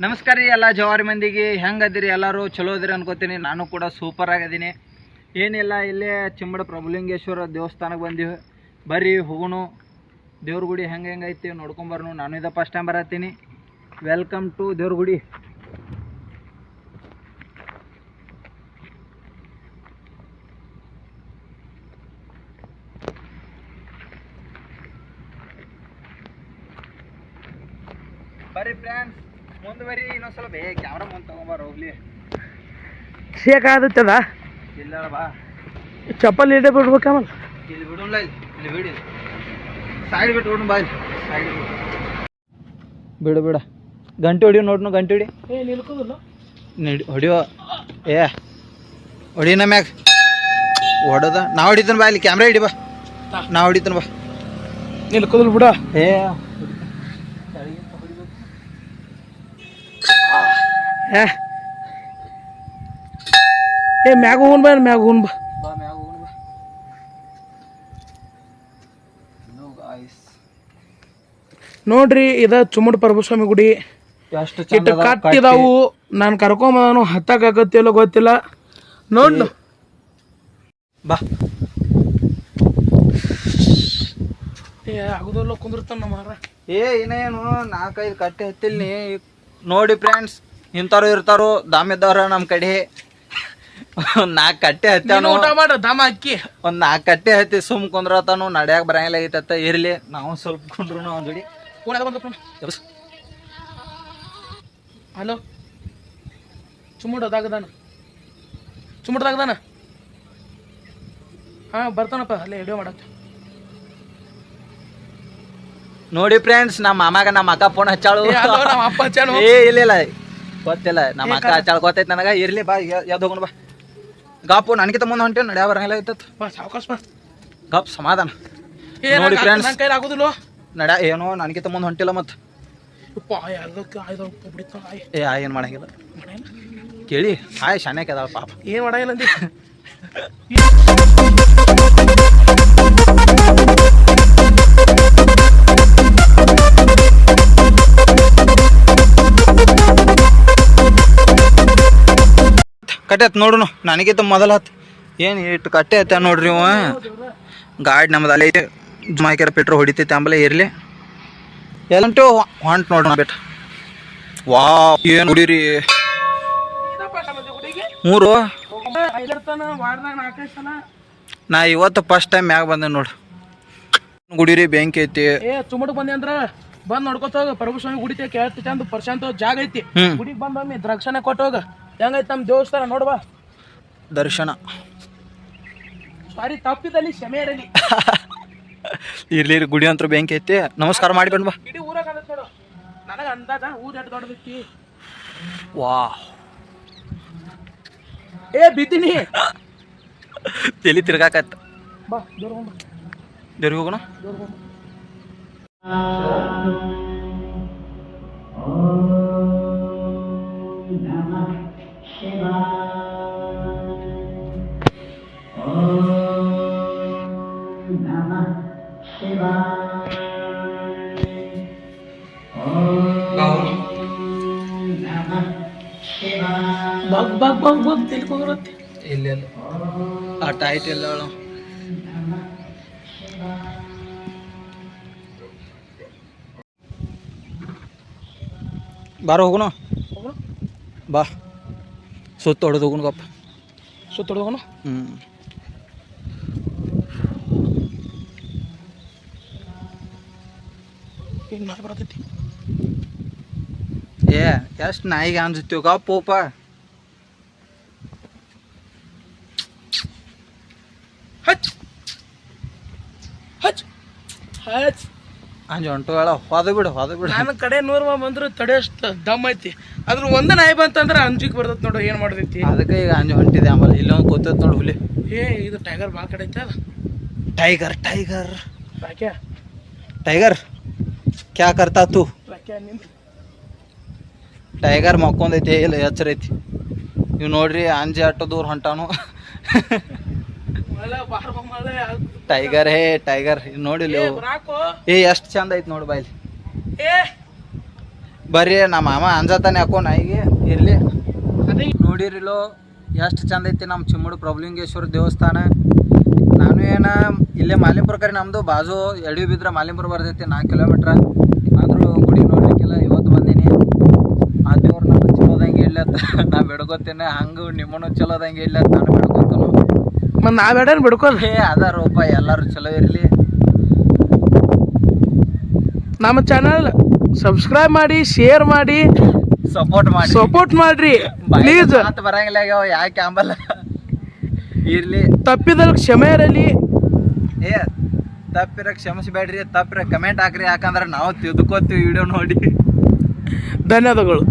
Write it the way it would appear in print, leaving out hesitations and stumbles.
ನಮಸ್ಕಾರ ರೀ ಎಲ್ಲ ಜವಾರಿ ಮಂದಿಗೆ. ಹೆಂಗದಿರಿ ಎಲ್ಲರೂ? ಚಲೋ ಅದಿರಿ ಅನ್ಕೋತೀನಿ. ನಾನು ಕೂಡ ಸೂಪರ್ ಆಗಿದ್ದೀನಿ. ಏನಿಲ್ಲ, ಇಲ್ಲೇ ಚಿಮ್ಮಡ ಪ್ರಭುಲಿಂಗೇಶ್ವರ ದೇವಸ್ಥಾನಕ್ಕೆ ಬಂದೀವಿ. ಬರ್ರಿ ಹೋಗೋಣ, ದೇವ್ರ ಗುಡಿ ಹೆಂಗೈತಿ ನೋಡ್ಕೊಂಬರೋಣ. ನಾನು ಇದು ಫಸ್ಟ್ ಟೈಮ್ ಬರತ್ತೀನಿ. ವೆಲ್ಕಮ್ ಟು ದೇವ್ರ ಗುಡಿ. ಬರ್ರಿ ಫ್ರೆಂಡ್ಸ್, ಮುಂದೆ ಬರ್ರಿ. ಇನ್ನೊಂದ್ಸಲ ಕ್ಯಾಮ್ರಾ ಮುಂದೆ ತಗೊಂಬಾರ ಹೋಗ್ಲಿ. ಶೇಕ್ ಆದತ್ತದ ಇಲ್ಲ ಬಾ, ಚಪ್ಪಲ್ ಇಡೇ ಬಿಡ್ಬೇಕಮ್ಮ. ಇಲ್ಲಿ ಬಿಡೋಲ್ಲ, ಇಲ್ಲಿ ಬಿಡಿ, ಸೈಡ್ ಬಿಟ್ಟು ಬಿಡು. ಬಾ ಇಲ್ಲಿ ಸೈಡ್ ಬಿಡು ಬಿಡ. ಗಂಟೆ ಹೊಡಿಯೋ ನೋಡ್ನು, ಗಂಟೆ ಹೊಡಿ. ನಿಲ್ಕೋದಿಲ್ಲ ಹೊಡಿಯೋ. ಹೊಡಿನ ಮ್ಯಾಗ ಹೊಡೋದ. ನಾ ಹೊಡಿತಾನ ಬಾ, ಇಲ್ಲಿ ಕ್ಯಾಮ್ರಾ ಹಿಡಿ ಬಾ. ನಾ ಹೊಡಿತಾನ ಬಾ. ನಿಲ್ಕೋದಿಲ್ಲ ಬಿಡ. ಮ್ಯಾಗ ಹೋಗೋಣ ಬಾ, ಮ್ಯಾಗ ಹೋಗೋಣ ಬಾ. ನೋಡ್ರಿ, ಇದ ಚುಮ್ಮಡ ಪ್ರಭುಸ್ವಾಮಿ ಗುಡಿ. ಇಟ್ಟು ಕಟ್ಟಿದಾವು. ನಾನು ಕರ್ಕೊಂಬನು ಹತ್ತಕ್ಕಾಗತ್ತಿಲ್ಲ ಗೊತ್ತಿಲ್ಲ. ನೋಡ್ ಬಾ. ಆಗುದಲ್ಲ, ಕುಂದಿರ್ತಾನ ಮಾರ. ಏನೇನು 4-5 ಕಟ್ಟೆ ಹತ್ತಿಲ್ನಿ. ನೋಡಿ ಫ್ರೆಂಡ್ಸ್, ಇಂಥವ್ರು ಇರ್ತಾರೋ ದಾಮಿದ್ದವ್ರ ನಮ್ಮ ಕಡೆ. 4 ಕಟ್ಟೆ ಹತ್ತಾನು, ಊಟ ಮಾಡ ದಮ ಅಕ್ಕಿ. ಒಂದು 4 ಕಟ್ಟೆ ಹತ್ತಿ ಸುಮ್ ಕುಂದ್ರತಾನು. ನಡ್ಯಾಕ ಬರಂಗಿಲ್ಲ ಐತತ್ತ. ಇರ್ಲಿ, ನಾವು ಸ್ವಲ್ಪ ಕುಂಡ್ರು ಒಂದು ಜೋಡಿ. ಹಲೋ, ಚುಮ್ಮಡದಾಗದಾನ, ಚುಮ್ಮಡದಾಗದಾನ. ಹಾ, ಬರ್ತಾನಪ್ಪ, ಅಲ್ಲೇ ವಿಡಿಯೋ ಮಾಡತ್ತೆ. ನೋಡಿ ಫ್ರೆಂಡ್ಸ್, ನಮ್ಮ ಮಾಮಾಗ ನಮ್ಮ ಅಕ್ಕ ಫೋನ್ ಹಚ್ಚಾಳು. ನಮ್ಮ ಅಪ್ಪ ಹಚ್ಚಾನು. ಇಲ್ಲ ಗೊತ್ತಿಲ್ಲ, ನಮ್ಮ ಅಕ್ಕ ಹಚ್ಚಾಳು ಗೊತ್ತೈತಿ ನನಗ. ಇರ್ಲಿ ಬಾ, ಯಾವ್ದು ಹೋಗೋಣ ಬಾ. ಗಾಪು ನನಗಿಂತ ಮುಂದೆ ಹೊಂಟೇನು, ನಡ್ಯಾ ಬರಂಗಿಲ್ಲ ಐತತ್. ಬಾ ಸಾವಕಾಶ ಬಾ. ಗಪ್ ಸಮಾಧಾನ. ನೋಡಿ ಫ್ರೆಂಡ್ಸ್, ನನ್ನ ಕೈಲಿ ಆಗುದಿಲ್ಲ. ನಡ್ಯಾ. ಏನೋ ನನಗಿಂತ ಮುಂದೆ ಹೊಂಟಿಲ್ಲ ಮತ್ತೆ. ಏನ್ ಮಾಡಂಗಿಲ್ಲ ಕೇಳಿ. ಹಾಯ್ ಶಾನ್ಯಾಕ ಅದಾಳ ಪಾಪ. ಏನ್ ಮಾಡಂಗಿಲ್ಲ ಅಂದಿ. ಕಟ್ಟೆ ಹತ್ ನೋಡುನು, ನನಗಿಂತ ಮೊದಲ ಹತ್. ಏನು ಇಟ್ಟು ಕಟ್ಟೆ ಹತ್ತ ನೋಡ್ರಿ ಇವ. ಗಾಡಿ ನಮ್ದು ಅಲ್ಲೇ ಐತೆ, ಜುಮಾಕಿರ ಪೆಟ್ರೋಲ್ ಹೊಡಿತೈತೆ ಆಂಬಲೆ. ಇರ್ಲಿ, ಎಲ್ಲಂಟು ಹೊಂಟ್ ನೋಡ್ರಿ ಬೇಟ. ವಾ, ಏನು ಹುಡಿರಿ 3. ನಾ ಇವತ್ತು ಫಸ್ಟ್ ಟೈಮ್ ಮ್ಯಾಗ ಬಂದೆ ನೋಡು. ಗುಡಿರಿ ಬೆಂಕಿ ಐತಿ. ಚುಮ್ಮಡ್ ಬಂದೆ ಅಂದ್ರ ಬಂದ್ ನೋಡ್ಕೊತ ಹೋಗ. ಪ್ರಭುಸ್ವಾಮಿ ಗುಡಿ ಕೇಳ್ತಿ ಚಂದ ಪ್ರಶಾಂತ ಜಾಗ ಐತಿ. ಗುಡಿಗೆ ಬಂದೊಮ್ಮೆ ದರ್ಶನ ಕೊಟ್ಟೋಗ. ಹೆಂಗೈತಿ ನಮ್ಮ ದೇವಸ್ಥಾನ ನೋಡ್ಬಾ. ದರ್ಶನ ಸಾರಿ, ತಪ್ಪಿದಲ್ಲಿ ಕ್ಷಮೆ ಇರಲಿ. ಇರ್ಲಿ, ಗುಡಿ ಅಂತ ಬೆಂಕಿ ಐತಿ. ನಮಸ್ಕಾರ ಮಾಡಿಕೊಂಡು ಬಾ. ಇಡೀ ಊರಾಗ ನೋಡು. ನನಗ ಅಂದಾಜ ಊರ್ ಎಷ್ಟು ದೊಡ್ಡದೈತಿ. ವಾ, ಬಿದ್ದೀನಿ. ತಲಿ ತಿರ್ಗಾಕತ್ತ. ಬಾ, ದೇವ್ರಿಗೆ ಹೋಗೋಣ. ದೇವ್ರಿಗೆ ಹೋಗೋಣ. ಬಗ್ ತಿಳ್ಕೊಂಡ್ರತ್ತೆ. ಇಲ್ಲ ಆಟ ಆಯ್ತು. ಇಲ್ಲ ಬಾರ ಹೋಗೋಣ. ಬಾ, ಸುತ್ತ ಹೊಡೆದು ಹೋಗೋಣ. ಗಪ್ಪ ಸುತ್ತ ಹೊಡೆದು ಹೋಗೋಣ. ಏನು ಮಾಡಿ ಬರತೈತಿ. ಎಷ್ಟು ನಾಯಿಗೆ ಅನ್ಸುತ್ತೀವಿ. ಗಪ್ಪೋಪ. ಅಂಜ ಹೊಂಟು ಹೇಳ. ಹೋದ ಬಿಡು. ನನ್ನ ಕಡೆ 100 ಬಂದ್ರು ತಡೆಯಷ್ಟು ದಮ್ ಐತಿ. ಅದ್ರ ಒಂದ ನಾಯಿ ಬಂತಂದ್ರ ಅಂಜಿಕ್ ಬರ್ತೈತಿ ನೋಡು. ಏನ್ ಮಾಡ್ತೈತಿ ಅದಕ್ಕೆ ಈಗ ಅಂಜ ಹೊಂಟಿದೆ. ಆಮೇಲೆ ಇಲ್ಲೊಂದು ಕೂತೈತಿ ನೋಡು ಹುಲಿ. ಇದು ಟೈಗರ್ ಬಾ ಕಡೆ ಐತೆ. ಟೈಗರ್ ಟೈಗರ್ ಕ್ಯಾ ಕರ್ತಾ ತೂ? ಟೈಗರ್ ಮಕ್ಕೊಂದೈತಿ. ಇಲ್ಲ ಎಚ್ಚರ ಐತಿ. ನೀವು ನೋಡ್ರಿ, ಅಂಜೆ ಅಟ್ಟು ದೂರ ಹೊಂಟಾನು. ಟೈಗರ್ ಟೈಗರ್ ನೋಡಿ ಎಷ್ಟು ಚಂದ ಐತಿ ನೋಡಿ ಬಾಯ್ಲಿ. ಬರ್ರಿ ನಮ್ಮ ಮಾಮ ಅಂಜತಾನೆ ಹಾಕೋ ನಾಯಿಗೆ ಇರ್ಲಿ. ನೋಡಿರಿಲೋ ಎಷ್ಟು ಚಂದ ಐತಿ ನಮ್ಮ ಚಿಮ್ಮಡು ಪ್ರಭುಲಿಂಗೇಶ್ವರ ದೇವಸ್ಥಾನ. ನಾನು ಇಲ್ಲೇ ಮಾಲಿಂಪುರ ಕರೆ ನಮ್ಮದು ಬಾಜು ಎಡಿ ಬಿದ್ರೆ ಮಾಲಿಂಪುರ ಬರ್ತೈತಿ 4 ಕಿಲೋಮೀಟ್ರ್. ಆದರೂ ಗುಡಿ ನೋಡ್ಲಿಕ್ಕೆಲ್ಲ ಇವತ್ತು ಬಂದೀನಿ. ಆ ದೇವ್ರು ನಾನು ಚಲೋದಂಗೆ ಇಲ್ಲತ್ತ ನಾ ಬೆಡ್ಕೋತೇನೆ, ಹಂಗೆ ನಿಮ್ಮನ್ನು ಚಲೋದಂಗೆ ಇಲ್ಲತ್ತ ನಾನು ಬೆಡ್ಕೊತನು. ಮತ್ತು ನಾ ಬೇಡೇನು ಬಿಡ್ಕೋಲ್ಲ. ಅದಾರಪ್ಪ ಎಲ್ಲರೂ ಚಲೋ ಇರಲಿ. ನಮ್ಮ ಚಾನಲ್ ಸಬ್ಸ್ಕ್ರೈಬ್ ಮಾಡಿ, ಶೇರ್ ಮಾಡಿ, ಸಪೋರ್ಟ್ ಮಾಡ್ರಿ ಪ್ಲೀಸ್. ಮಾತು ಬರಂಗಿಲ್ಲ ಆಗ್ಯಾವ ಯಾಕೆ ಅಂಬಲ್ಲ. ಇರ್ಲಿ, ತಪ್ಪಿದಲ್ಲಿ ಕ್ಷಮೆ ಇರಲಿ. ತಪ್ಪಿರ ಕ್ಷಮಿಸಬೇಡ್ರಿ, ತಪ್ಪಿರ ಕಮೆಂಟ್ ಹಾಕ್ರಿ, ಯಾಕಂದ್ರೆ ನಾವು ತಿದ್ಕೋತೀವಿ ವಿಡಿಯೋ ನೋಡಿ. ಧನ್ಯವಾದಗಳು.